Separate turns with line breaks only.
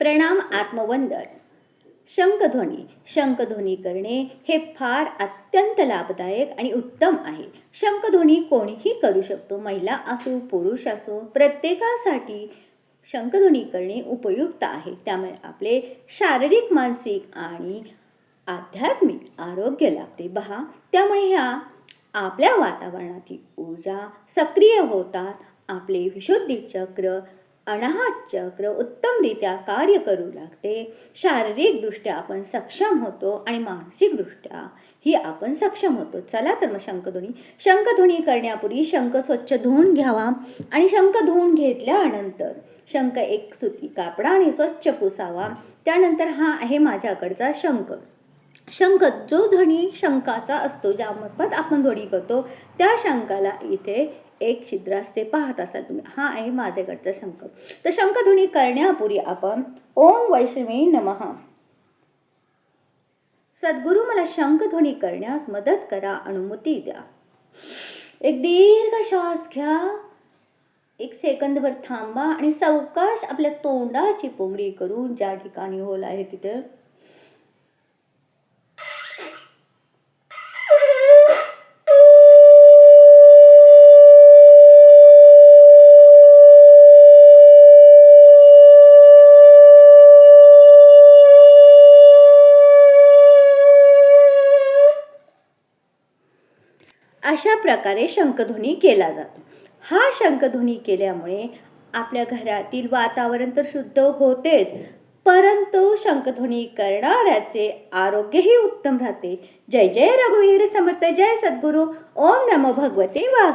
प्रणाम आत्मवंदन. शंखध्वनी शंखध्वनी करणे हे फार अत्यंत लाभदायक आणि उत्तम आहे. शंखध्वनी कोणीही करू शकतो. महिला असो पुरुष असो प्रत्येकासाठी शंखध्वनी करणे उपयुक्त आहे. त्यामुळे आपले शारीरिक मानसिक आणि आध्यात्मिक आरोग्य लाभते. त्यामुळे ह्या आपल्या वातावरणातील ऊर्जा सक्रिय होतात. आपले विशुद्धी चक्र अनाहत चक्र उत्तमरित्या कार्य करू लागते. शारीरिकदृष्ट्या आपण सक्षम होतो आणि मानसिकदृष्ट्या ही आपण सक्षम होतो. चला तर मग शंखध्वनी करण्यापूर्वी शंख स्वच्छ धुवून घ्यावा आणि शंख धुवून घेतल्यानंतर शंख एक सुती कापडाने स्वच्छ पुसावा. त्यानंतर हा आहे माझ्याकडचा शंख. जो ध्वनी शंखाचा असतो, ज्यामार्फत आपण ध्वनी करतो, त्या शंखाला इथे एक छिद्र असते, पाहत असाल तुम्ही. हा आहे माझ्याकडचा शंख. तर शंखध्वनी करण्यापूर्वी आपण ओम वैष्णवे नमः. सद्गुरु मला शंखध्वनी करण्यास मदत करा, अनुमती द्या. एक दीर्घ श्वास घ्या. 1 सेकंदभर थांबा आणि सावकाश आपल्या तोंडाची पोंगरी करून ज्या ठिकाणी होल आहे तिथे अशा प्रकारे शंखध्वनी केला जातो. हा शंखध्वनी केल्यामुळे आपल्या घरातील वातावरण तर शुद्ध होतेच, परंतु शंखध्वनी करणाऱ्याचे आरोग्यही उत्तम राहते. जय जय रघुवीर समर्थ. जय सद्गुरु. ओम नमो भगवते वासुदेवाय.